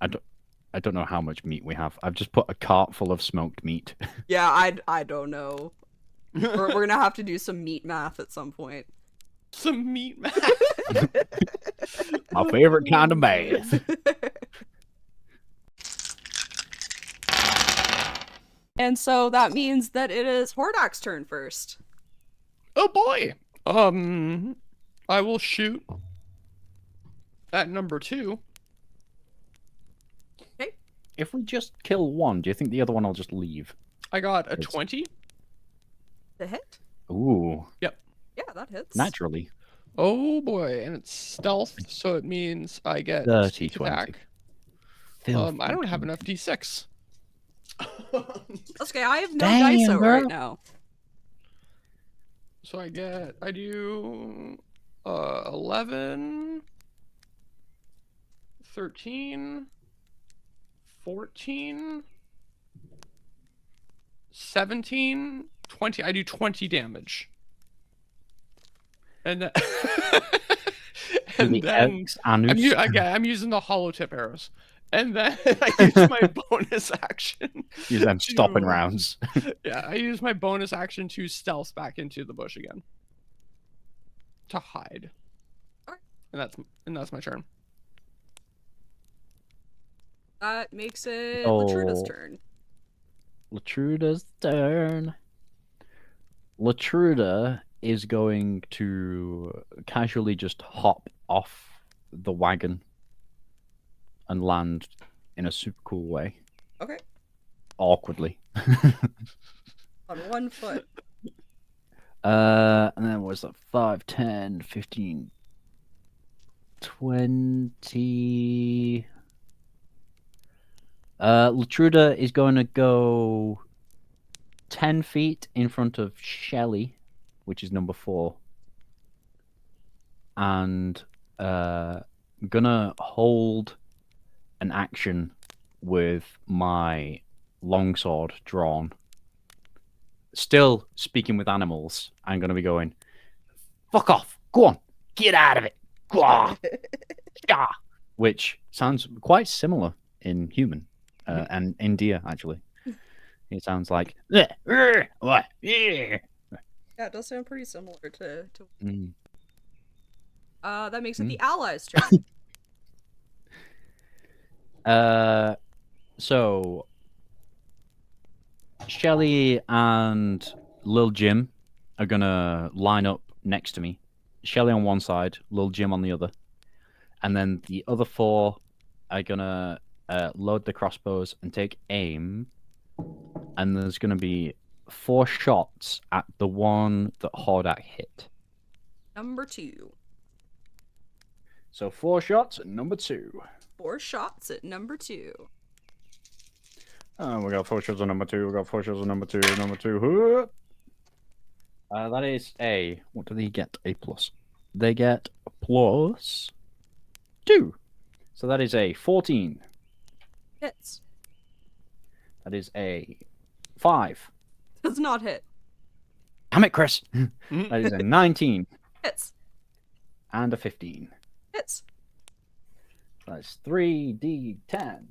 I don't know how much meat we have. I've just put a cart full of smoked meat. Yeah, I don't know. We're gonna have to do some meat math at some point. Some meat man. My favorite kind of math. And so that means that it is Hordak's turn first. Oh boy. I will shoot at number 2. Okay. If we just kill one, do you think the other one will just leave? I got a It's- 20. The hit? Ooh, Yeah, that hits. naturally. Oh boy, and it's stealth, so it means I get 30, sneak 20. attack. I don't have enough d6. Okay, I have no Damn, dice out right girl. now. So I do 11, 13, 14, 17, 20. I do 20 damage. And then, The X anus. I'm using the hollow tip arrows. And then I use my bonus action. Use them stopping to- rounds. Yeah, I use my bonus action to stealth back into the bush again. To hide. Alright. And that's my turn. That makes it Latruda's Oh. turn. Latruda's turn. Latruda is going to casually just hop off the wagon and land in a super cool way. Okay. Awkwardly. On one foot. And then what was that? 5, 10, 15, 20. Latruda is going to go 10 feet in front of Shelly, which is number 4. And gonna hold an action with my longsword drawn. Still speaking with animals, I'm gonna be going, fuck off, go on, get out of it. Gah. Yeah. Which sounds quite similar in human and in deer, actually. It sounds like, Yeah, it does sound pretty similar to Mm. that makes it the allies' turn. So Shelly and Lil Jim are gonna line up next to me. Shelly on one side, Lil Jim on the other, and then the other 4 are gonna load the crossbows and take aim. And there's gonna be 4 shots at the one that Hordak hit. Number 2. So 4 shots at number 2. 4 shots at number 2. We got 4 shots on number 2. We got 4 shots on number 2. Number 2. That is a. What do they get? A plus. They get a plus 2. So that is a 14. Hits. That is a 5. Does not hit. Damn it, Chris. That is a 19 Hits. and a 15. Hits. That's 3d10.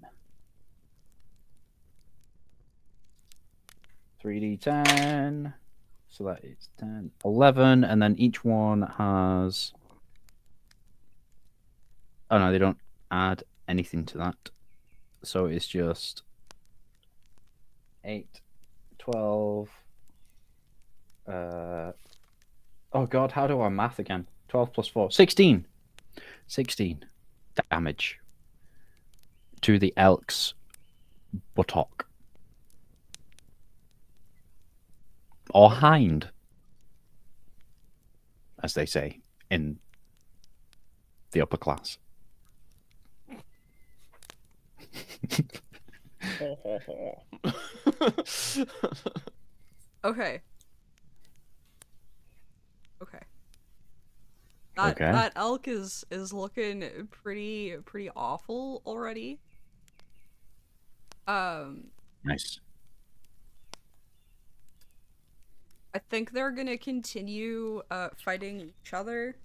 3d10. So that is 10, 11, and then each one has. Oh no, they don't add anything to that. So it's just 8, 12. Oh god, how do I math again? 12 plus 4. 16. 16 damage to the elk's buttock. Or hind, as they say in the upper class. Okay. Okay. Okay. That elk is looking pretty awful already. Nice. I think they're gonna continue fighting each other.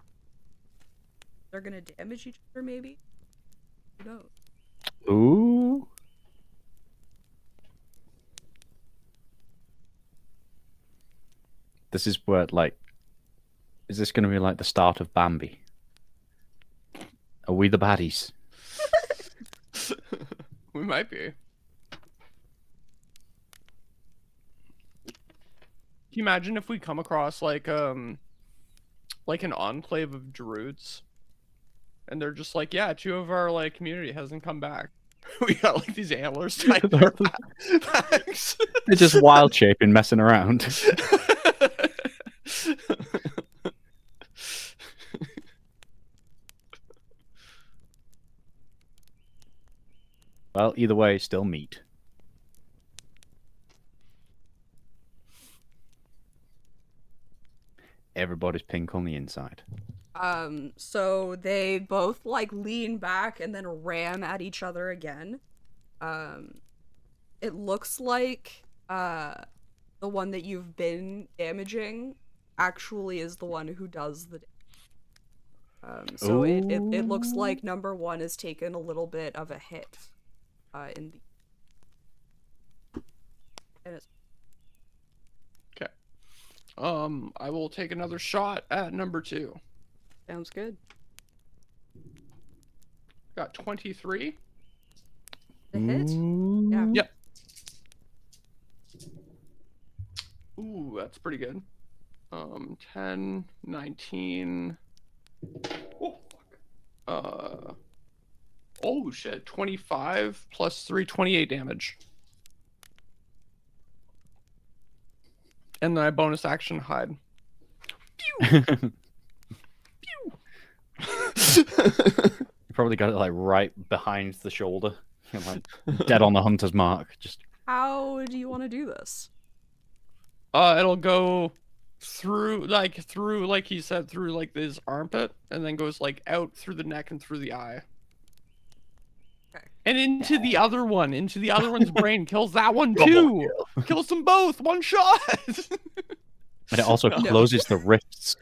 They're gonna damage each other, maybe? Who knows? Ooh. This is where, like, is this going to be like the start of Bambi? Are we the baddies? We might be. Can you imagine if we come across like an enclave of druids, and they're just like, yeah, 2 of our like community hasn't come back. We got like these antlers tied to their backs. They're just wild shaping, messing around. Well, either way, still meat. Everybody's pink on the inside. So they both like lean back and then ram at each other again. It looks like the one that you've been damaging actually is the one who does the so it looks like number 1 has taken a little bit of a hit in the and it's Okay. I will take another shot at number 2. sounds good. Got 23. The hit? Ooh. Yeah. Yep. Ooh, that's pretty good. 10, 19. Oh, fuck. Oh shit, 25 plus 3, 28 damage. And then I bonus action hide. You probably got it like right behind the shoulder, like dead on the hunter's mark. Just How do you want to do this? It'll go through like he said, through like his armpit, and then goes like out through the neck and through the eye. Okay. And into the other one's brain. Kills that one Double too. Kills them both. One shot. and it also No. closes the wrists.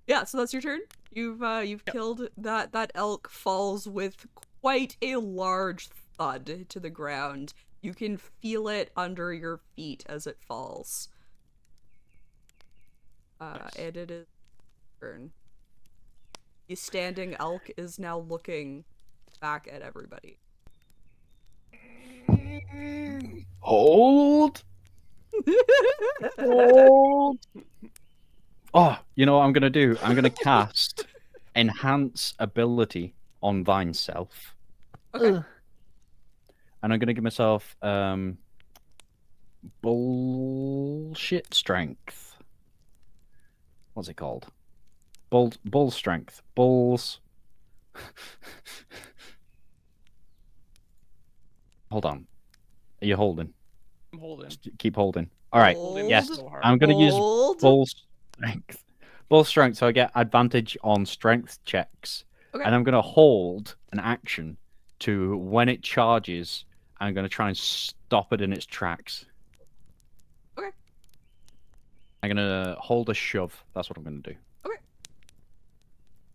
Yeah, so that's your turn. You've killed that elk. Falls with quite a large thud to the ground. You can feel it under your feet as it falls. Nice. And it is turn. The standing elk is now looking back at everybody. Hold. Hold. Oh, you know what I'm gonna do? I'm gonna cast enhance ability on thine self. Okay. And I'm gonna give myself bullshit strength. What's it called? Bull strength. Bulls. Hold on. Are you holding? I'm holding. Just keep holding. All right. Hold. Yes. So hard. I'm gonna use Hold. bull strength. Bull strength, so I get advantage on strength checks. Okay. And I'm gonna hold an action to when it charges. I'm gonna try and stop it in its tracks. Okay. I'm gonna hold a shove. That's what I'm gonna do.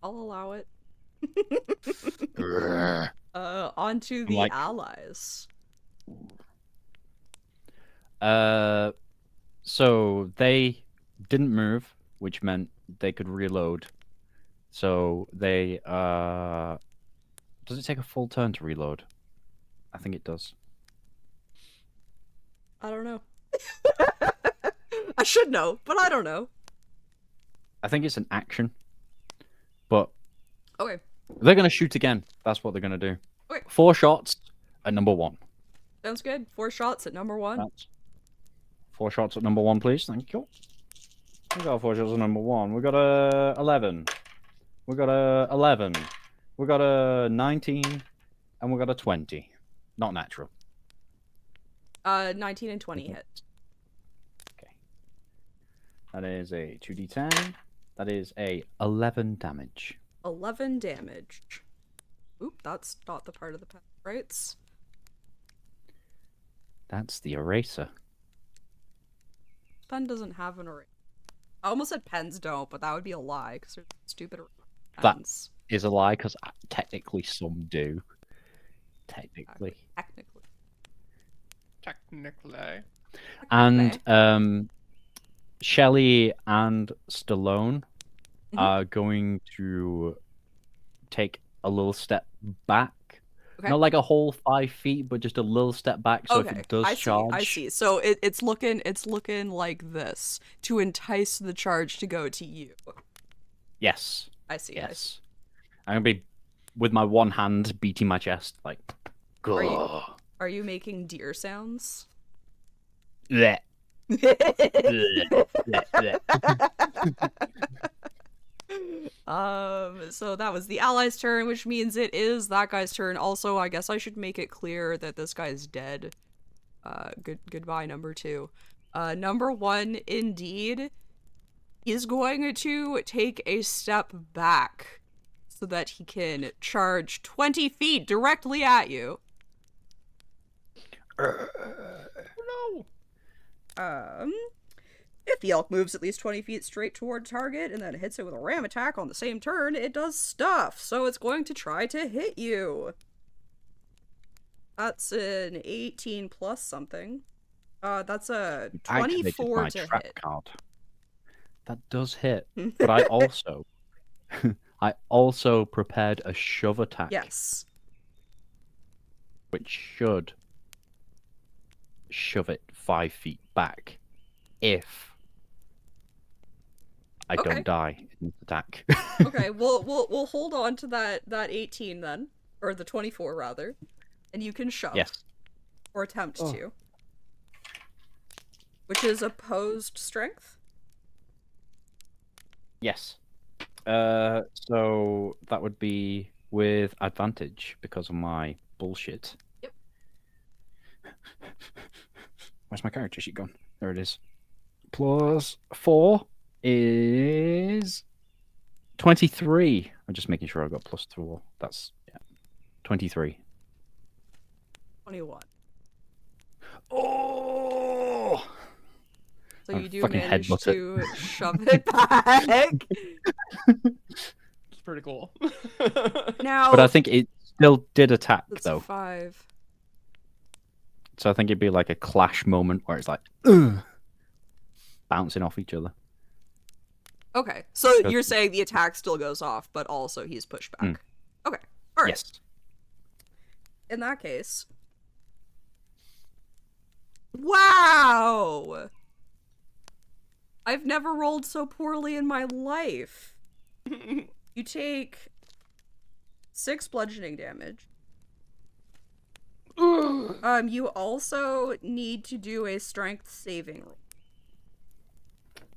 I'll allow it. Onto the Like- allies. So they didn't move, which meant they could reload. So they does it take a full turn to reload? I think it does. I don't know. I should know, but I don't know. I think it's an action. But Okay. they're gonna shoot again. That's what they're gonna do. Okay. 4 shots at number 1. Sounds good. 4 shots at number 1. That's 4 shots at number 1, please. Thank you. We got 4 shots at number 1. We got a 11. We got a 11. We got a 19, and we got a 20. Not natural. 19 and 20 hit. Okay. That is a 2d10. That is a 11 damage. 11 damage. Oop, that's not the part of the path rights. That's the eraser. Pen doesn't have an array. I almost said pens don't, but that would be a lie because they're stupid That pens. is a lie because technically some do. Technically. Technically. Technically. And Shelley and Stallone Mhm. are going to take a little step back. Okay. Not like a whole 5 feet, but just a little step back. So if Okay, it does I charge, see. So it's looking like this to entice the charge to go to you. yes, I see. yes, I'm gonna be with my one hand beating my chest like. Are you Gah. are you making deer sounds? Bleh, bleh, bleh, bleh. So that was the ally's turn, which means it is that guy's turn. Also, I guess I should make it clear that this guy's dead. Goodbye, number 2. Number 1, indeed, is going to take a step back so that he can charge 20 feet directly at you. Oh, no. If the elk moves at least 20 feet straight toward target and then hits it with a ram attack on the same turn, it does stuff, so it's going to try to hit you. That's an 18 plus something. That's a Activated 24 my to trap hit. card. That does hit, but I also, I also prepared a shove attack, Yes. which should shove it 5 feet back if I Okay. don't die in this attack. Okay, we'll hold on to that 18 then, or the 24 rather, and you can shove. Yes. Or attempt Oh. to. Which is opposed strength? Yes. So that would be with advantage because of my bullshit. Yep. Where's my character sheet gone? There it is. Plus 4 is 23. I'm just making sure I got plus 4. That's 23. 21. Oh! So I'm you do fucking manage headbutt to shove it back. It's pretty cool. Now, But I think it still did attack that's though. 5. So I think it'd be like a clash moment where it's like "Ugh," bouncing off each other. Okay, so Good. you're saying the attack still goes off, but also he's pushed back. Okay, all right. Yes. In that case, wow! I've never rolled so poorly in my life. You take 6 bludgeoning damage. You also need to do a strength saving roll.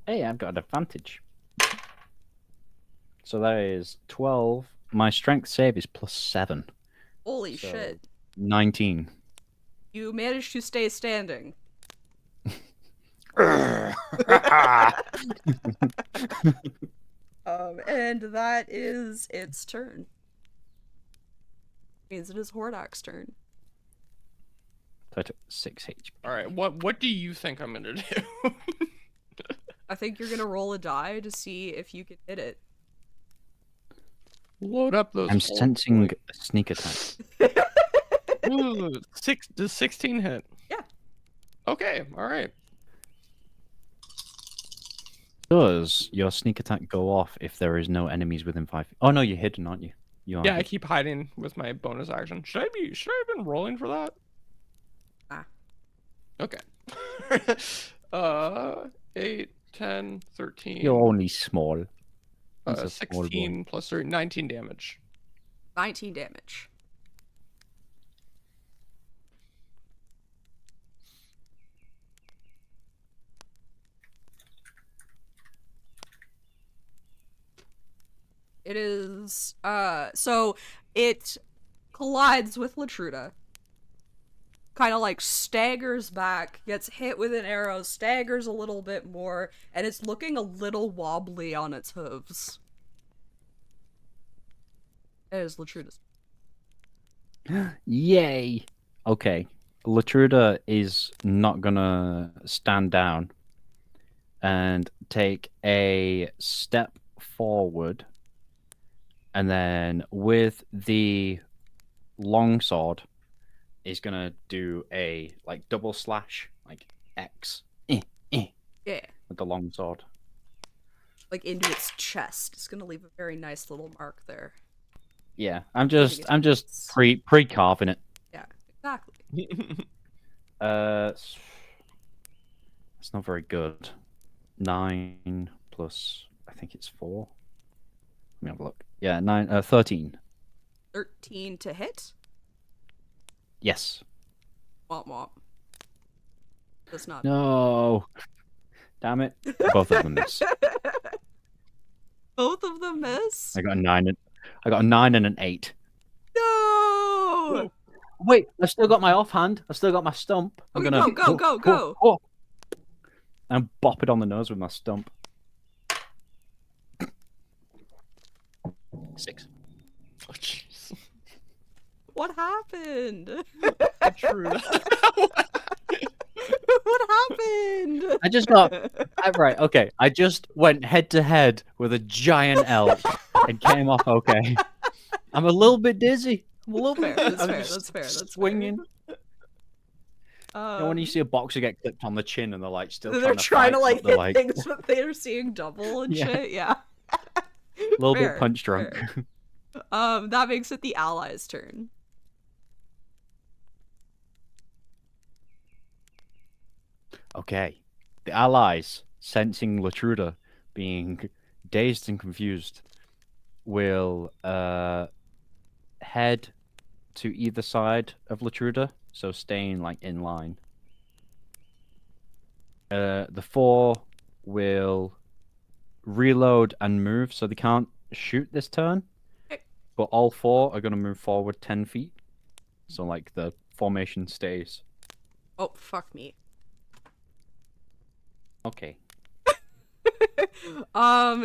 Hey, I've got an advantage. So that is 12. My strength save is plus 7. Holy So, shit. 19. You managed to stay standing. And that is its turn. Means it is Hordak's turn. So I took 6 HP. All right, what do you think I'm gonna do? I think you're gonna roll a die to see if you can hit it. Load up those. I'm whole sensing points. a sneak attack. Ooh, does 16 hit? Yeah. Okay, all right. Does your sneak attack go off if there is no enemies within 5 feet? Oh no, you're hidden, aren't you? You are Yeah, I hidden. keep hiding with my bonus action. Should I have been rolling for that? Ah. Okay. 8, 10, 13. You're only small. He's a small boy. 16 plus 3, 19 damage. 19 damage. It is, so it collides with Latruda. Kind of like staggers back, gets hit with an arrow, staggers a little bit more, and it's looking a little wobbly on its hooves. It is Latruda's. Yay! Okay. Latruda is not gonna stand down. and take a step forward, and then with the longsword, is gonna do a like double slash, like X, Yeah. with the longsword. Like into its chest. It's gonna leave a very nice little mark there. Yeah, I'm think just it's- pre carving it. Yeah, exactly. It's not very good. 9 plus, I think it's 4. Let me have a look. Yeah, 13. 13 to hit. Yes. Womp womp. Does not. No. Damn it. Both of them miss. Both of them miss. I got a 9 and an 8. No. Wait, I still got my offhand. I still got my stump. I'm Okay, gonna go. And bop it on the nose with my stump. 6. Oh, jeez. What happened? True. What happened? I just got right. Okay, I just went head to head with a giant elk and came off okay. I'm a little bit dizzy. I'm a little bit. That's I'm fair, just that's fair, that's fair. swinging. You know, when you Um, see a boxer get clipped on the chin and they're like still they're trying trying to fight, like but they're hit like things, but they're seeing double and Yeah. shit. Yeah. a little Fair, bit punch drunk. fair. That makes it the allies' turn. Okay, the allies, sensing Latruda being dazed and confused, will head to either side of Latruda, so staying like in line. The 4 will reload and move, so they can't shoot this turn. Okay. But all 4 are going to move forward 10 feet. So, like, the formation stays. Oh, fuck me. Okay.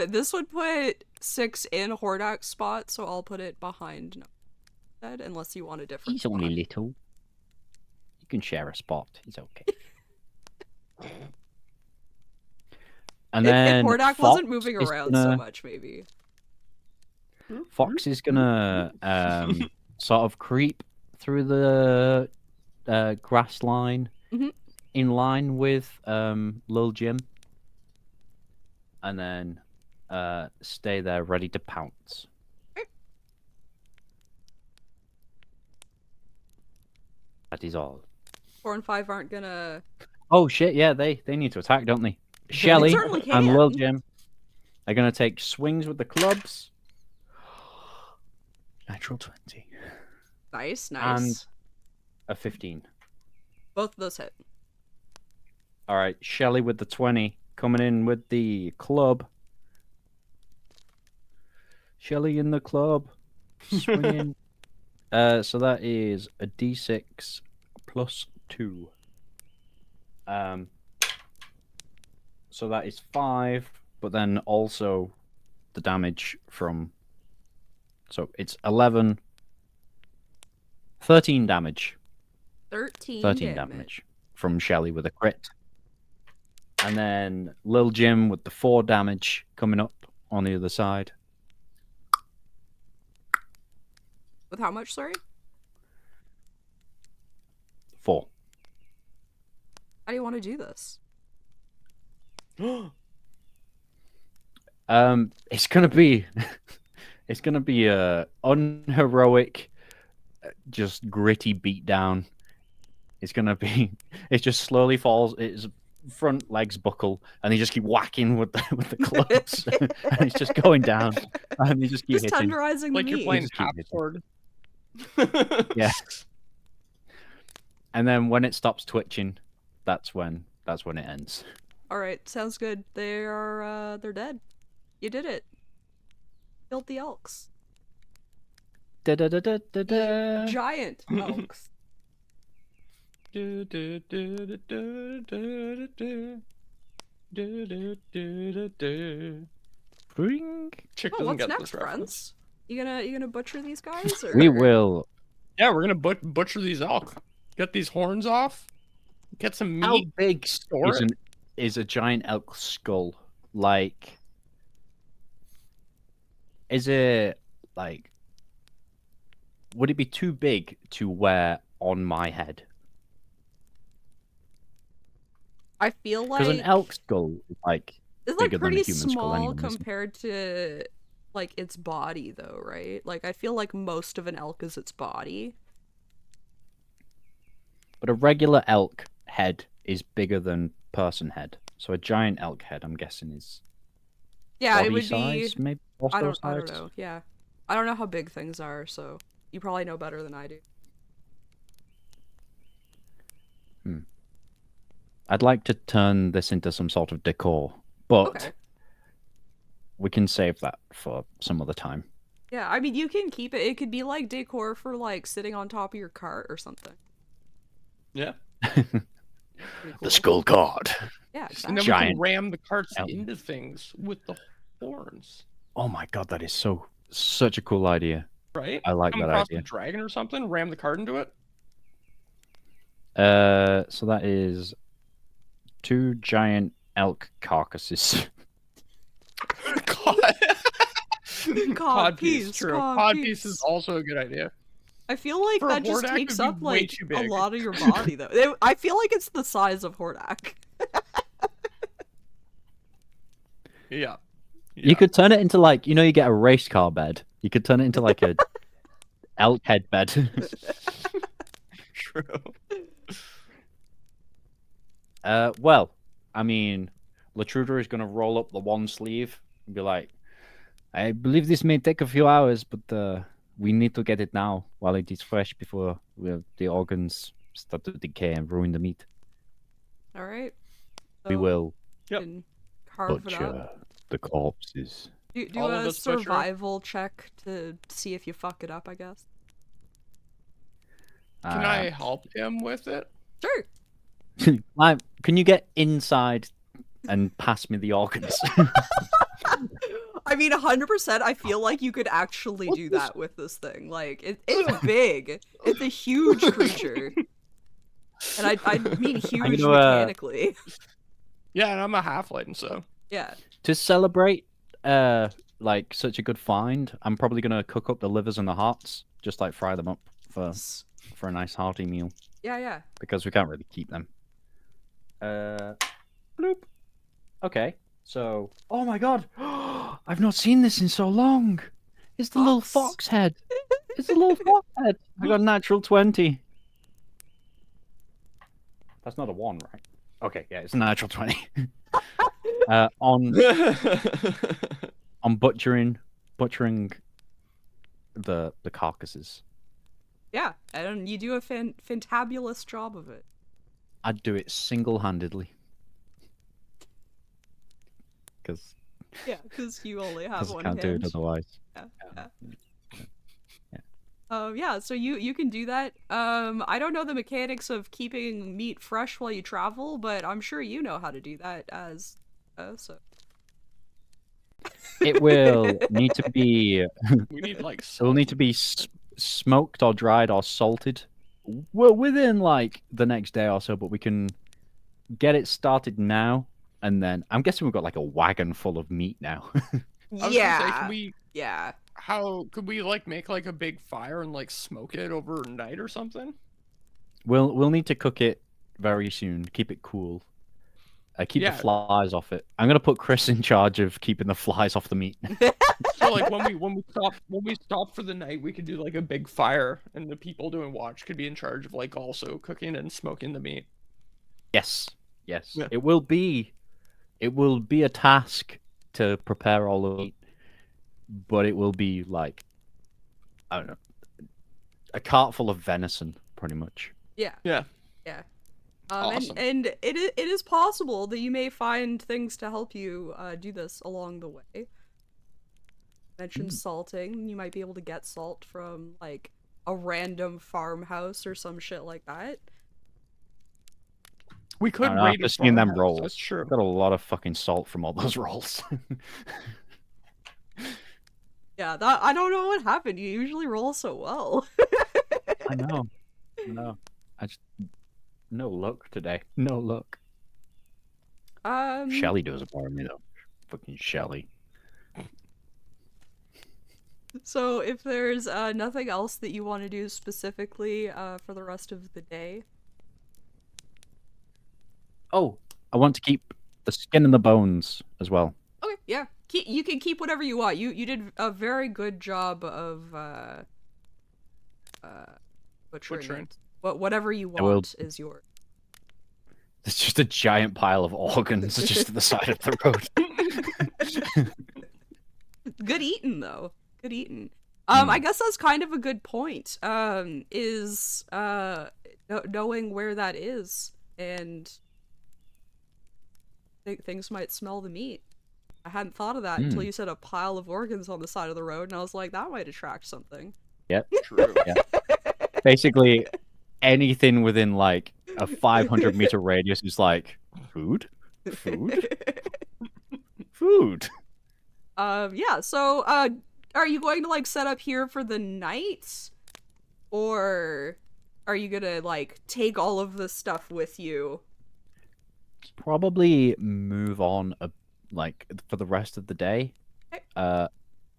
This would put 6 in Hordak's spot, so I'll put it behind that, unless you want a different He's only spot. little. You can share a spot. He's okay. And then If Hordak Fox wasn't moving is around gonna- so much, maybe. Fox is gonna sort of creep through the grass line Mhm. in line with Lil Jim, and then stay there ready to pounce. That is all. 4 and 5 aren't gonna. Oh shit! Yeah, they need to attack, don't they? Shelly certainly and Lil can. Jim are gonna take swings with the clubs. Natural 20. Nice. A 15. Both of those hit. All right, Shelly with the 20 coming in with the club. Shelly in the club, swinging. So that is a D6 plus 2. So that is 5, but then also the damage from. So it's 11, 13 damage. 13 damage from Shelly with a crit. And then Lil Jim with the 4 damage coming up on the other side. With how much, sorry? 4. How do you want to do this? It's gonna be, it's gonna be a unheroic, just gritty beatdown. It's gonna be, it just slowly falls. Its front legs buckle, and they just keep whacking with the clubs, and it's just going down, and they just keep Just hitting. tenderizing Like the you're meat. playing Just keep half hitting. sword. Yeah. And then when it stops twitching, that's when it ends. All right, sounds good. They're dead. You did it. Killed the elks. Da-da-da-da-da-da. Giant elks. Bring. Chick Oh, doesn't what's get next, this reference. friends? You gonna butcher these guys? Or... We will. Yeah, we're gonna butcher these elk. Get these horns off. Get some How meat. big Store is it. is a giant elk skull like? Is it like? Would it be too big to wear on my head? I feel Because an like elk skull is like it's like bigger than a pretty human skull small anyway. Isn't it? compared to like its body though, right? Like I feel like most of an elk is its body. But a regular elk head is bigger than person head. So a giant elk head, I'm guessing, is Yeah, it body would be size, maybe I torso don't size. know. Yeah. I don't know how big things are, so you probably know better than I do. I'd like to turn this into some sort of decor, but Okay. we can save that for some other time. Yeah, I mean you can keep it. It could be like decor for like sitting on top of your cart or something. Yeah. Pretty cool. The skull card. Yeah, And exactly. then we Giant can ram the carts elk. into things with the horns, Oh my god, that is such a cool idea. right? I like Come that across idea. the dragon or something, ram the cart into it. So that is 2 giant elk carcasses. Cod. Codpiece, True. codpiece. Codpiece is also a good idea. I feel like For a that just Hordak, takes it'd be up way like too a big. lot of your body though. I feel like it's the size of Hordak. Yeah. You could turn it into like, you get a race car bed. You could turn it into like a elk head bed. True. Well, I mean, Latruder is going to roll up the one sleeve and be like, I believe this may take a few hours, but we need to get it now while it is fresh before the organs start to decay and ruin the meat. All right. We So will Yep. can carve it up. butcher the corpses. Do All a of us butcher. survival check to see if you fuck it up, I guess. Can I help him with it? Sure. Can you get inside and pass me the organs? I mean, 100%. I feel like you could actually do that with this thing. Like, it's big. It's a huge creature. And I mean huge gonna, mechanically. Yeah, and I'm a halfling, so. Yeah. To celebrate like such a good find, I'm probably gonna cook up the livers and the hearts, just like fry them up for a nice hearty meal, Yeah, yeah. because we can't really keep them. Bloop. Okay, so oh my god, I've not seen this in so long. It's the little Fox. fox head. It's the little fox head. I got a natural 20. That's not a 1, right? Okay, yeah, it's a natural 20. On butchering the carcasses. Yeah, and you do a fantabulous job of it. I'd do it single-handedly. Because Yeah, because you only have I one can't do hand. it otherwise. Yeah, so you can do that. I don't know the mechanics of keeping meat fresh while you travel, but I'm sure you know how to do that as so. It will need to be. We need like. It will need to be smoked or dried or salted. Well, within like the next day or so, but we can get it started now, and then I'm guessing we've got like a wagon full of meat now. I was gonna say, Yeah. can we? Yeah. How could we like make like a big fire and like smoke it overnight or something? We'll need to cook it very soon. Keep it cool. Keep Yeah. the flies off it. I'm gonna put Chris in charge of keeping the flies off the meat. So like when we stop for the night, we could do like a big fire, and the people doing watch could be in charge of like also cooking and smoking the meat. Yes, yes. Yeah. It will be a task to prepare all the meat, but it will be like, I don't know, a cart full of venison, pretty much. Yeah. Yeah. Yeah. Awesome. And it is possible that you may find things to help you do this along the way. Mentioned salting. You might be able to get salt from like a random farmhouse or some shit like that. We I could don't know, raid after a seeing them farmhouse, rolls, That's true. I've got a lot of fucking salt from all those rolls. Yeah, that I don't know what happened. You usually roll so well. I know. I just no luck today. No luck. Shelly does apparently though. Fucking Shelly. So if there's nothing else that you want to do specifically for the rest of the day. Oh, I want to keep the skin and the bones as well. Okay, yeah. You can keep whatever you want. You did a very good job of butchering Butchering. it. Whatever you I will- want is yours. There's just a giant pile of organs just at the side of the road. Good eating though. Good eating. Hmm. I guess that's kind of a good point. Is knowing where that is, and things might smell the meat. I hadn't thought of that until you said a pile of organs on the side of the road, and I was like, that might attract something. Yep. True. Yeah. Basically, anything within like a 500-meter radius is like food, food, food. Yeah. So, are you going to like set up here for the night, or are you gonna like take all of the stuff with you? Probably move on like for the rest of the day, Okay.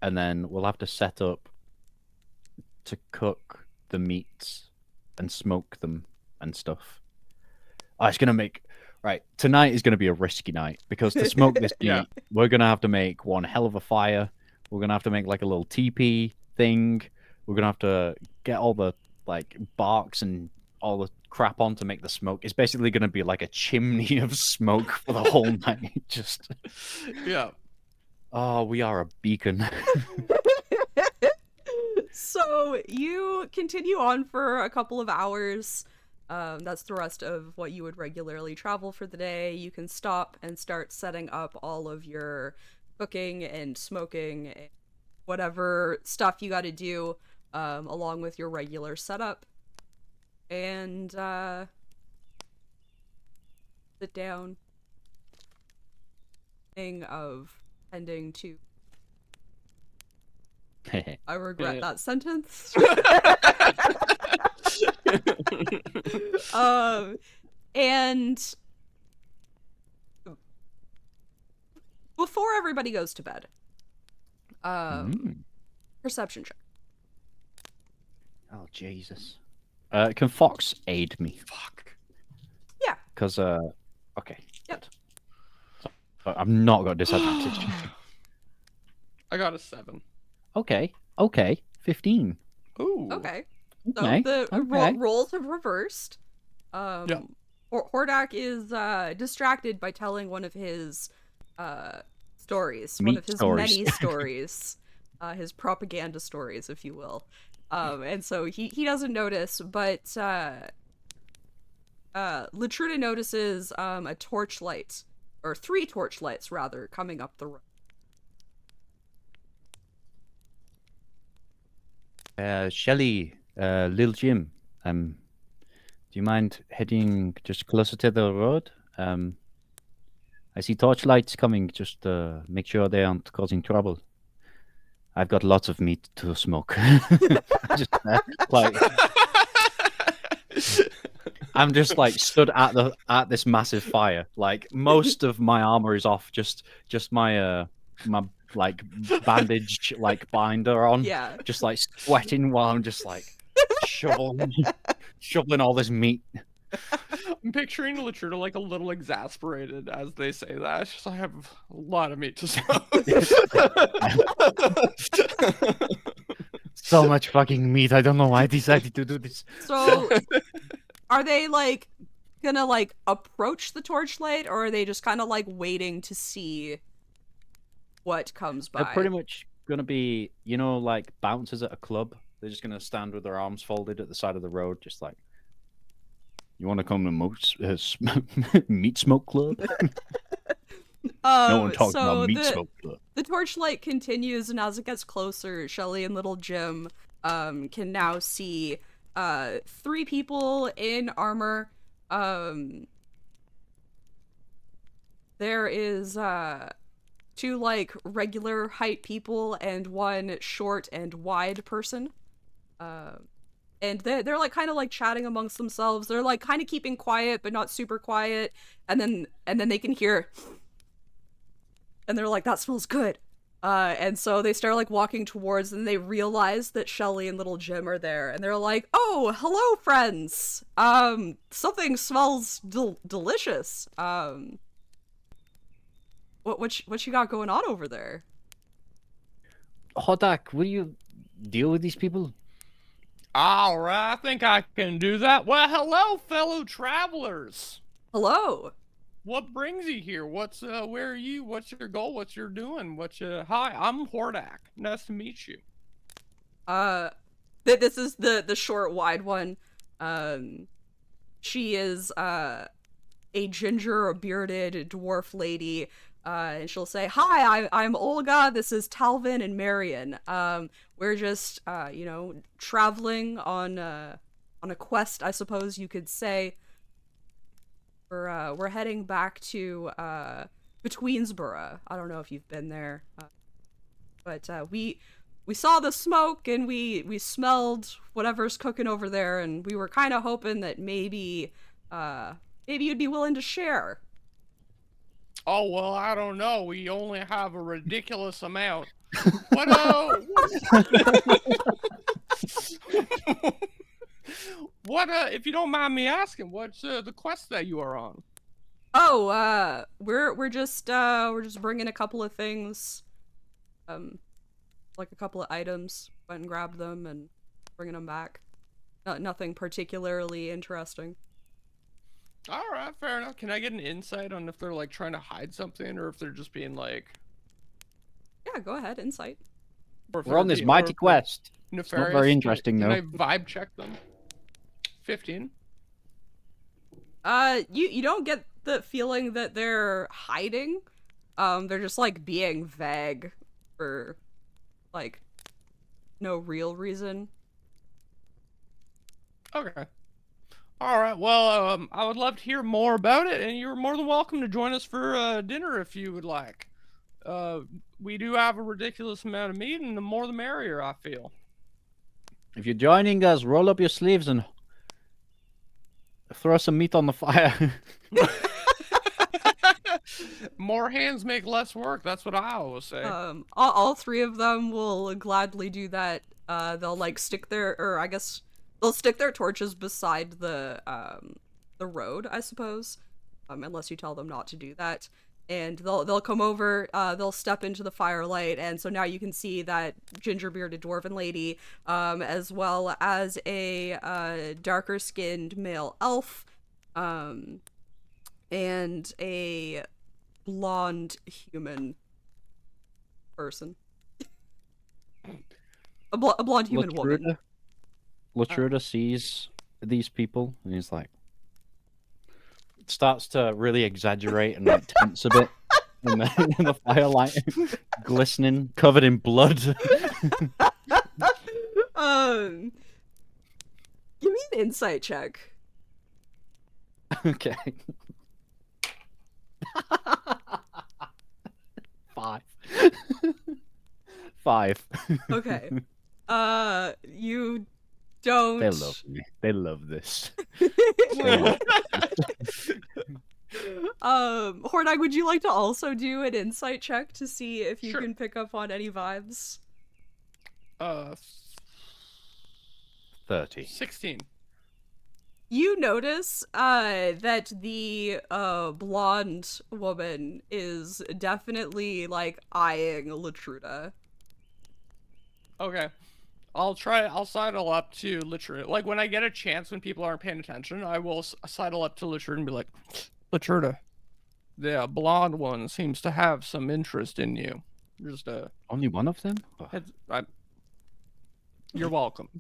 and then we'll have to set up to cook the meats and smoke them and stuff. Oh, it's gonna make right. Tonight is gonna be a risky night because to smoke this meat, Yeah. we're gonna have to make one hell of a fire. We're gonna have to make like a little teepee thing. We're gonna have to get all the like barks and all the crap on to make the smoke. It's basically gonna be like a chimney of smoke for the whole night. Just Yeah. oh, we are a beacon. So you continue on for a couple of hours. That's the rest of what you would regularly travel for the day. You can stop and start setting up all of your cooking and smoking, and whatever stuff you got to do, along with your regular setup. And sit down. Thing of tending to. I regret Yeah. that sentence. And before everybody goes to bed, perception check. Oh Jesus! Can Fox aid me? Fuck. Yeah. Because okay. Yep. good. So I've not got disadvantage. I got a 7. Okay. 15. Ooh. Okay. So Okay. the okay. roles have reversed. Yeah. Hordak is distracted by telling one of his stories, one Meat of his stories. many stories, his propaganda stories, if you will. And so he doesn't notice, but Latruda notices a torchlight, or 3 torchlights rather, coming up the road. Shelly, Lil Jim, do you mind heading just closer to the road? I see torchlights coming. Just make sure they aren't causing trouble. I've got lots of meat to smoke. Just like I'm just like stood at this massive fire. Like most of my armor is off. Just my my like bandage like binder on. Yeah. Just like sweating while I'm just like shoveling all this meat. I'm picturing Latruda like a little exasperated as they say that. She's like, I have a lot of meat to smoke. So much fucking meat. I don't know why I decided to do this. So, are they like gonna like approach the torchlight, or are they just kind of like waiting to see what comes by? They're pretty much gonna be, you know, like bouncers at a club. They're just gonna stand with their arms folded at the side of the road, just like, you want to come to meat smoke club? No one talks so about meat smoke club. The torchlight continues, and as it gets closer, Shelly and Little Jim can now see 3 people in armor. There is 2 like regular height people and 1 short and wide person. and they're like kind of like chatting amongst themselves. They're like kind of keeping quiet but not super quiet, and then they can hear, and they're like, that smells good. And so they start like walking towards, and they realize that Shelly and little Jim are there, and they're like, oh, hello friends. Something smells delicious. What you got going on over there? Hodak, will you deal with these people? All right, I think I can do that. Well, hello, fellow travelers. Hello. What brings you here? Where are you? What's your goal? What's your doing? Hi, I'm Hordak. Nice to meet you. This is the short, wide one. She is a ginger, bearded dwarf lady. And she'll say, "Hi, I'm Olga. This is Talvin and Marion. We're just, traveling on a quest, I suppose you could say. We're heading back to Betweensboro. I don't know if you've been there, but we saw the smoke and we smelled whatever's cooking over there, and we were kind of hoping that maybe you'd be willing to share." Oh, well, I don't know. We only have a ridiculous amount. If you don't mind me asking, what's the quest that you are on? Oh, we're just bringing a couple of things, like a couple of items. Went and grabbed them and bringing them back. Nothing particularly interesting. All right, fair enough. Can I get an insight on if they're like trying to hide something, or if they're just being like? Yeah, go ahead. Insight. We're on this mighty quest. Nefarious. It's not very interesting, though. Can I vibe check them? 15. You don't get the feeling that they're hiding. They're just like being vague for like no real reason. Okay. All right. Well, I would love to hear more about it, and you're more than welcome to join us for dinner if you would like. We do have a ridiculous amount of meat, and the more the merrier, I feel. If you're joining us, roll up your sleeves and throw some meat on the fire. More hands make less work. That's what I always say. All three of them will gladly do that. They'll like stick they'll stick their torches beside the road, I suppose, unless you tell them not to do that. And they'll come over, they'll step into the firelight, and so now you can see that ginger-bearded dwarven lady, as well as a darker-skinned male elf, and a blonde human person. A blonde human woman. Latruda sees these people and he's like, starts to really exaggerate and like tense a bit in the firelight, glistening, covered in blood. Give me an insight check. Okay. 5. 5. Okay. You don't. They love me. They love this. Hornag, would you like to also do an insight check to see if you Sure. can pick up on any vibes? 30. 16. You notice that the blonde woman is definitely like eyeing Latruda. Okay. I'll sidle up to Latruda. Like, when I get a chance when people aren't paying attention, I will sidle up to Latruda and be like, Latruda, the blonde one seems to have some interest in you. Just Only one of them? Oh. You're welcome.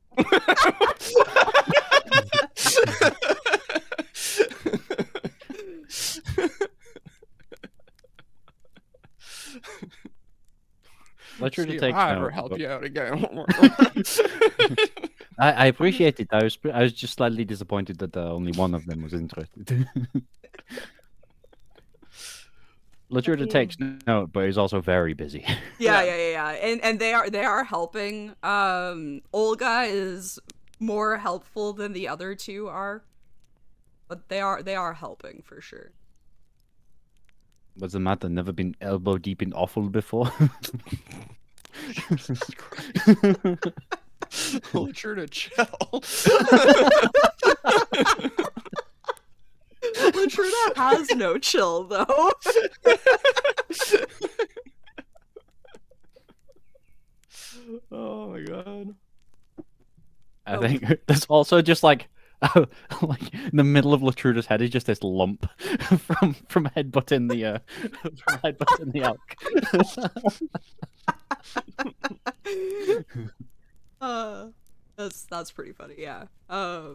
Latruda takes I note, ever help but- you out again. I appreciate it. I was just slightly disappointed that only one of them was interested. Latruda takes note, but is also very busy. Yeah. And they are helping. Olga is more helpful than the other two are. But they are helping for sure. What's the matter? Never been elbow deep in offal before? Jesus Christ. Latrina, chill. Latrina has no chill though. Oh my god. I think there's also just like like in the middle of Latruda's head is just this lump from headbutting the from headbutting the elk. That's pretty funny, yeah. I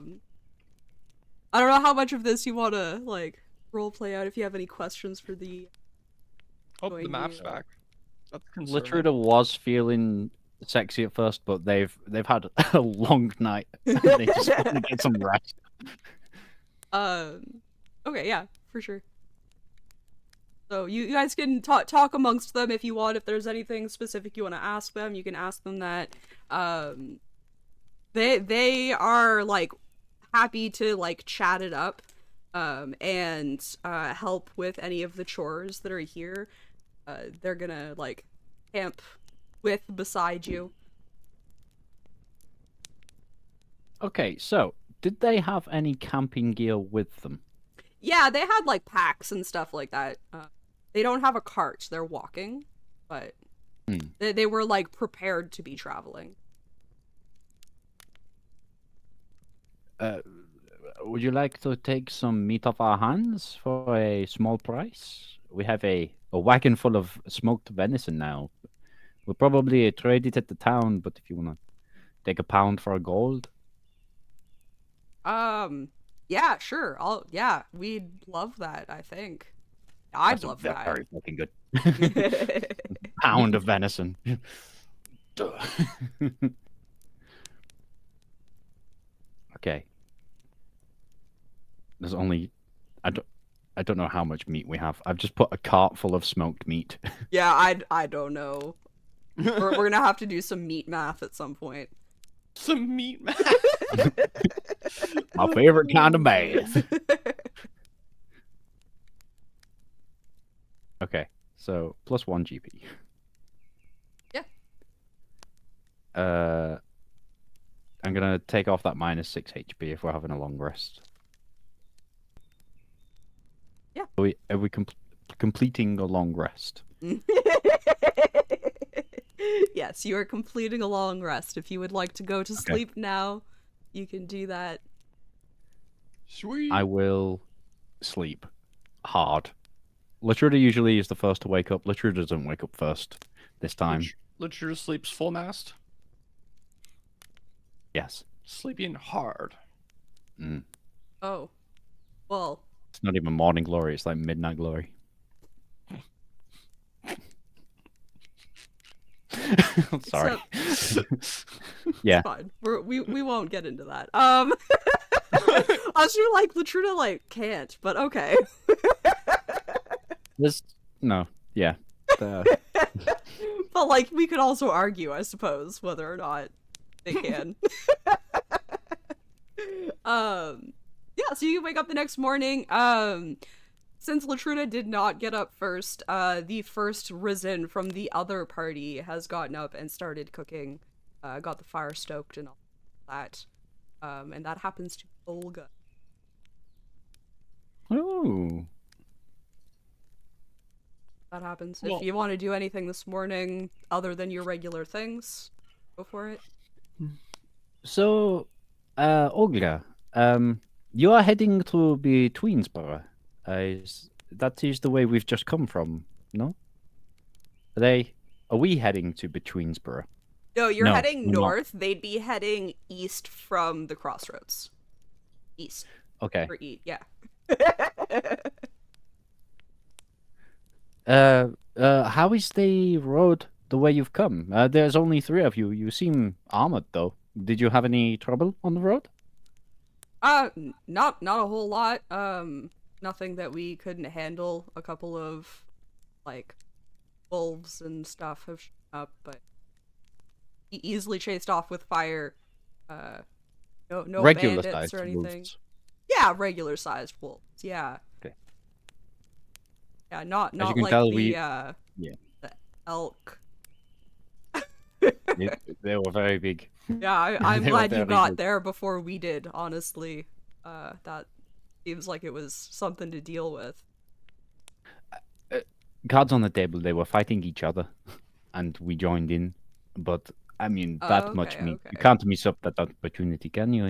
don't know how much of this you want to like role play out. If you have any questions for the Oh, Going the map's to- back. That's concerning. Latruda was feeling sexy at first, but they've had a long night. They just want to get some rest. Okay, yeah, for sure. So you guys can talk amongst them if you want. If there's anything specific you want to ask them, you can ask them that. They are like happy to like chat it up, and help with any of the chores that are here. They're gonna like camp beside you. Okay, so did they have any camping gear with them? Yeah, they had like packs and stuff like that. They don't have a cart; they're walking, but they were like prepared to be traveling. Would you like to take some meat off our hands for a small price? We have a wagon full of smoked venison now. We'll probably trade it at the town, but if you want to take a pound for a gold. Yeah, sure. Yeah, we'd love that, I think. I'd That's love very fucking good. that. Pound of venison. Okay. There's only I don't know how much meat we have. I've just put a cart full of smoked meat. Yeah, I don't know. We're gonna have to do some meat math at some point. Some meat man. My favorite kind of math. Okay, so plus 1 GP. Yeah. I'm gonna take off that minus 6 HP if we're having a long rest. Yeah. Are we completing a long rest? Yes, you are completing a long rest. If you would like to go to sleep now, you can do that. Sweet. I will sleep hard. Latruda usually is the first to wake up. Latruda doesn't wake up first this time. Latrina sleeps full mast. Yes. Sleeping hard. Mm. Oh. Well. It's not even morning glory. It's like midnight glory. Sorry. Yeah. It's fine. We won't get into that. I was sure like Latrina like can't, but okay. There's no. Yeah. But like we could also argue, I suppose, whether or not they can. Yeah, so you can wake up the next morning. Since Latrina did not get up first, the first risen from the other party has gotten up and started cooking, got the fire stoked and all that. And that happens to Olga. Oh. That happens. Well- If you want to do anything this morning other than your regular things, go for it. So, Olga, you are heading to Betweensboro. That is the way we've just come from, no? Are we heading to Betweensboro? No, you're No, heading we're not. north. They'd be heading east from the crossroads. East. Okay. Or east, yeah. How is the road the way you've come? There's only 3 of you. You seem armored, though. Did you have any trouble on the road? Not a whole lot. Nothing that we couldn't handle. A couple of, like, wolves and stuff have shown up, but easily chased off with fire. No Regular bandits sized or anything. wolves. Yeah, regular sized wolves. Yeah. Okay. Yeah, As you not can like tell, the elk. they, they were very big. Yeah, I'm They were glad you very got big. there before we did, honestly. That seems like it was something to deal with. Cards on the table, they were fighting each other, and we joined in. But I mean, that much Okay, meat. You okay. can't miss up that opportunity, can you?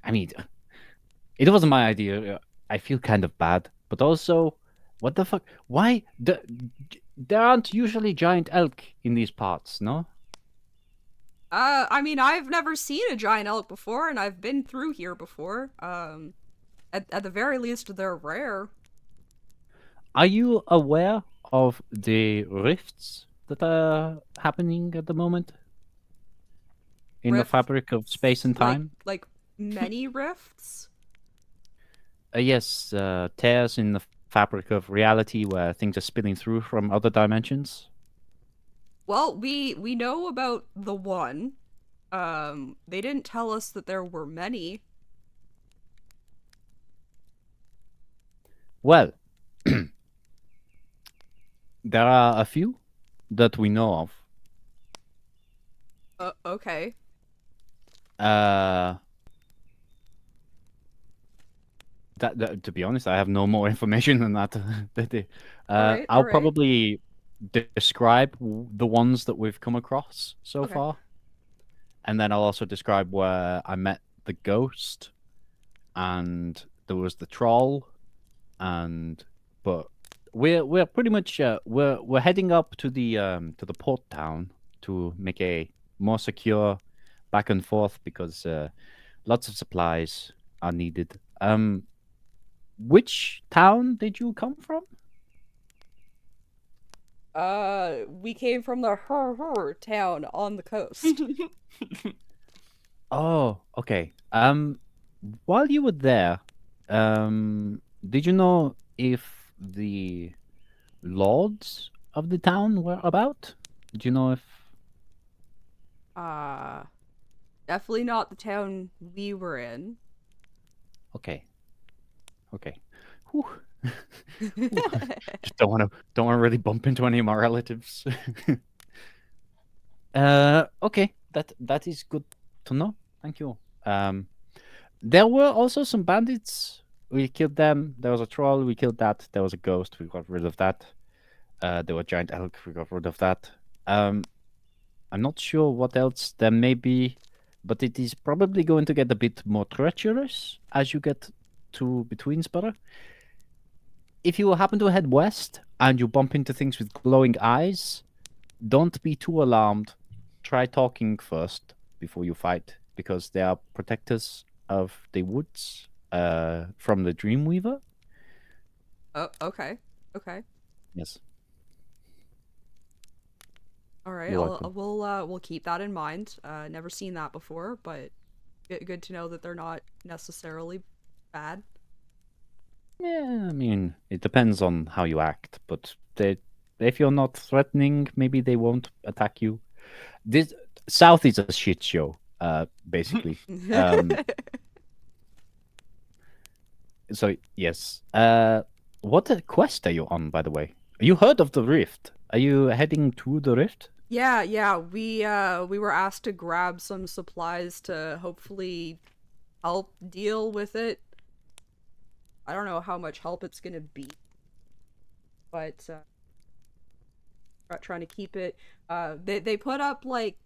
I mean, it wasn't my idea. I feel kind of bad, but also, what the fuck? Why there aren't usually giant elk in these parts? No. I mean, I've never seen a giant elk before, and I've been through here before. At the very least, they're rare. Are you aware of the rifts that are happening at the moment in the fabric of space Rifts, and time? like many rifts. Yes, tears in the fabric of reality where things are spilling through from other dimensions. Well, we know about the one. They didn't tell us that there were many. Well, there are a few that we know of. Okay. Uh, to be honest, I have no more information than that. All I'll right. probably describe the ones that we've come across so Okay. far, and then I'll also describe where I met the ghost, and there was the troll, and but we're pretty much we're heading up to the port town to make a more secure back and forth because lots of supplies are needed. Which town did you come from? We came from the Her town on the coast. Oh, okay. While you were there, did you know if the lords of the town were about? Do you know if? uh, Definitely not the town we were in. Okay, okay. Whew. Just don't want to really bump into any of my relatives. Okay, that is good to know. Thank you. There were also some bandits. We killed them. There was a troll. We killed that. There was a ghost. We got rid of that. There were giant elk. We got rid of that. I'm not sure what else there may be, but it is probably going to get a bit more treacherous as you get to Betweensborough. If you happen to head west and you bump into things with glowing eyes, don't be too alarmed. Try talking first before you fight, because they are protectors of the woods from the Dreamweaver. Oh, okay. Okay. Yes. All right. You're welcome. We'll keep that in mind. Never seen that before, but good to know that they're not necessarily bad. Yeah, I mean, it depends on how you act, but if you're not threatening, maybe they won't attack you. This South is a shit show, basically. So yes. What quest are you on, by the way? You heard of the Rift? Are you heading to the Rift? Yeah. We were asked to grab some supplies to hopefully help deal with it. I don't know how much help it's gonna be, but trying to keep it. They put up like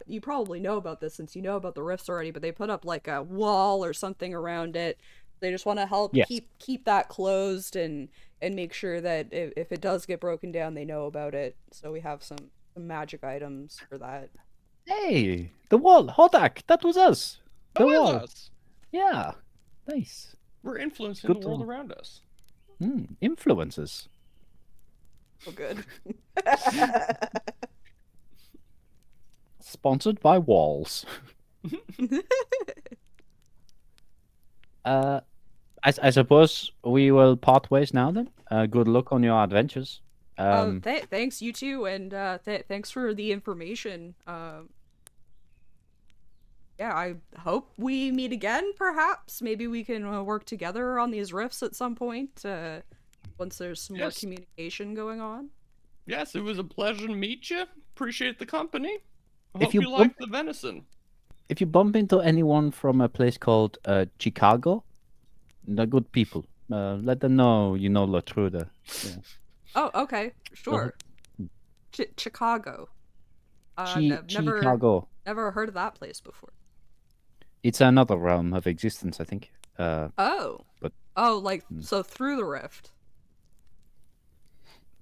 you probably know about this since you know about the rifts already, but they put up like a wall or something around it. They just want to help Yes. keep that closed and make sure that if it does get broken down, they know about it. So we have some magic items for that. Hey, the wall, Hodak, that was us. The That was wall. us. Yeah, nice. We're influencing Good the world to know. around us. Influences. Oh, good. Sponsored by Walls. I suppose we will part ways now then. Good luck on your adventures. Thanks you too, and thanks for the information. yeah, I hope we meet again. Perhaps maybe we can work together on these rifts at some point. Once there's some more Yes. communication going on. Yes, it was a pleasure to meet you. Appreciate the company. I If hope you you like the venison. If you bump into anyone from a place called Chicago, they're good people. Let them know you know Latruda. Yeah. Oh, okay, sure. Chicago. Never Chicago. heard of that place before. It's another realm of existence, I think. Oh. But Like so through the rift.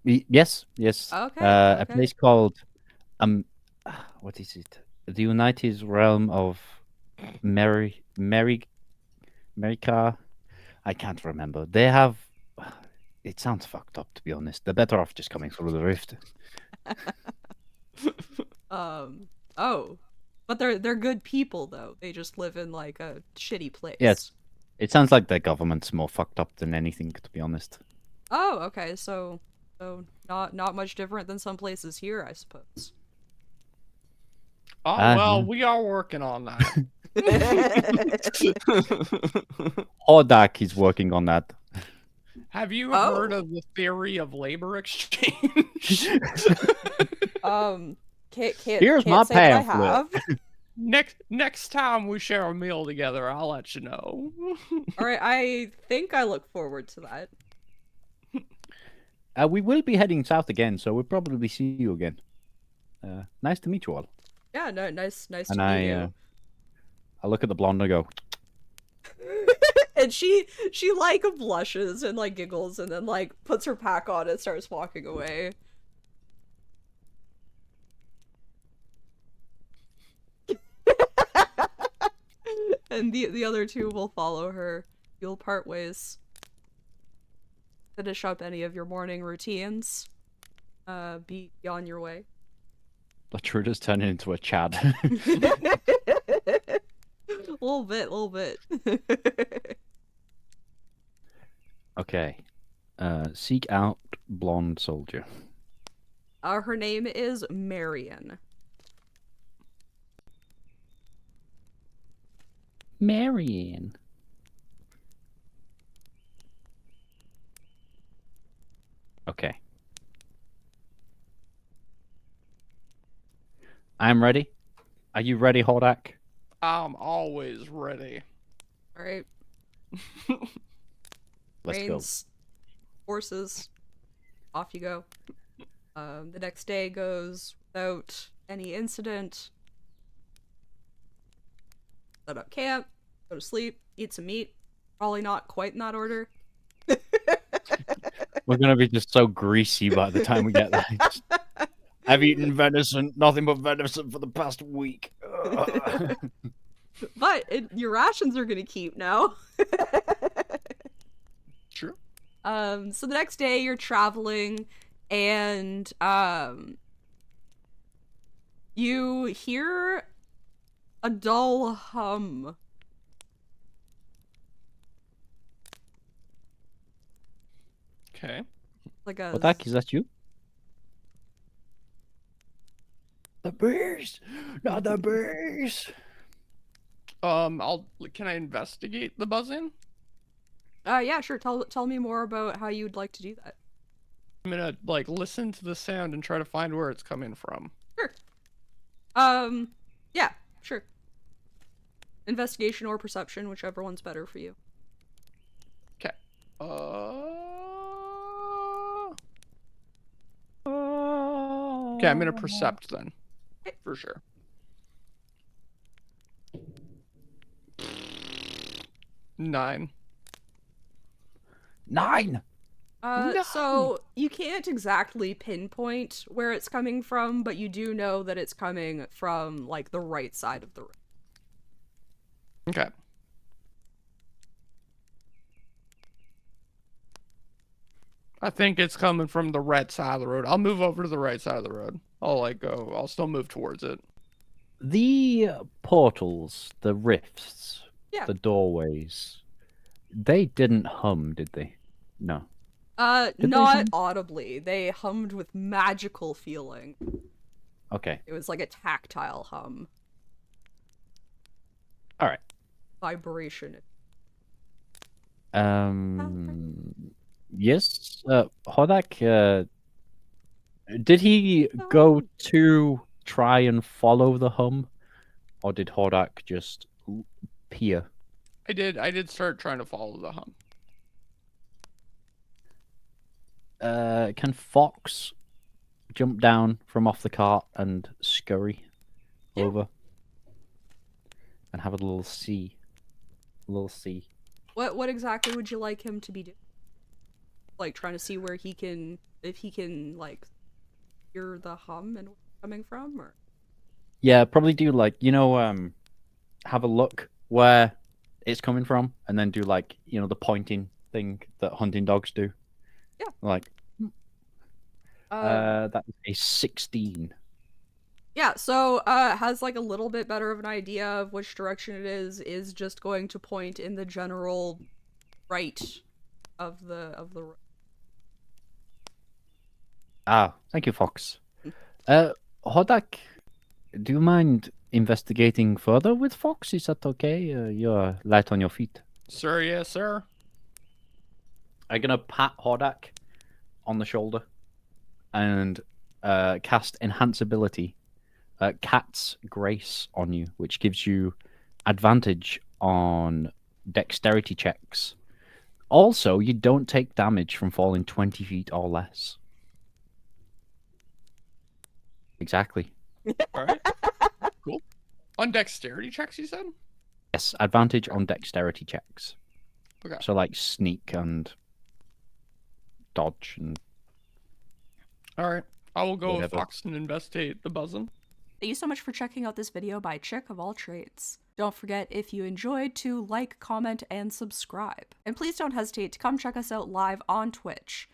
yes, yes. Okay, A okay. place called what is it? The United Realm of America. I can't remember. They have. It sounds fucked up, to be honest. They're better off just coming through the rift. Oh. But they're good people though. They just live in like a shitty place. Yes. It sounds like their government's more fucked up than anything, to be honest. Oh, okay. So not much different than some places here, I suppose. Oh, well, we are working on that. Hordak is working on that. Have you Oh. heard of the theory of labor exchange? Can't my say that I pamphlet. have. Next time we share a meal together, I'll let you know. All right, I think I look forward to that. We will be heading south again, so we'll probably see you again. Nice to meet you all. Yeah, no, nice And to meet you. I look at the blonde and I go, And she like blushes and like giggles and then like puts her pack on and starts walking away. And the other two will follow her. You'll part ways. Finish up any of your morning routines. Be on your way. Latruda's turning into a Chad. Little bit. Okay. Seek out blonde soldier. Her name is Marion. Marion. Okay. I'm ready. Are you ready, Hordak? I'm always ready. All right. Let's Reins, horses, off you go. The next day goes without any incident. Set up camp, go to sleep, eat some meat. Probably not quite in that order. go. We're gonna be just so greasy by the time we get there. I've eaten venison, nothing but venison for the past week. But your rations are gonna keep now. Sure. So the next day you're traveling and you hear a dull hum. Okay. Like a Hordak, is that you? The bees! Not the bees! Can I investigate the buzzing? yeah, sure. Tell me more about how you'd like to do that. I'm gonna like listen to the sound and try to find where it's coming from. Sure. Yeah, sure. Investigation or perception, whichever one's better for you. Okay. Okay, I'm gonna percept then. For sure. Nine. 9! So you can't exactly pinpoint where it's coming from, but you do know that it's coming from, like, the right side of the room. Okay. I think it's coming from the right side of the road. I'll move over to the right side of the road. I'll still move towards it. The portals, the rifts, Yeah. the doorways, they didn't hum, did they? No. Did they Not hum? audibly. They hummed with magical feeling. Okay. It was like a tactile hum. All right. vibration. Yes. Hodak. Did he go to try and follow the hum, or did Hodak just peer? I did start trying to follow the hum. Can Fox jump down from off the cart and scurry Yeah. over and have a little see? A little see. What exactly would you like him to be doing? Like trying to see where he can, if he can like hear the hum and where it's coming from, or Yeah, probably do like have a look where it's coming from, and then do like the pointing thing that hunting dogs do. Yeah. Like um that is a 16. yeah. So has like a little bit better of an idea of which direction it is just going to point in the general right of the road. Ah, thank you, Fox. Hodak, do you mind investigating further with Fox? Is that okay? You're light on your feet. Sir, yes, sir. I'm gonna pat Hodak on the shoulder and cast Enhance Ability, Cat's Grace on you, which gives you advantage on dexterity checks. Also, you don't take damage from falling 20 feet or less. Exactly. All right. Cool. On dexterity checks, you said? Yes, advantage on dexterity checks. Okay. So like sneak and dodge and All right. I will go with whatever. Fox and investigate the buzzing. Thank you so much for checking out this video by Chick of All Trades. Don't forget, if you enjoyed, to like, comment, and subscribe. And please don't hesitate to come check us out live on Twitch.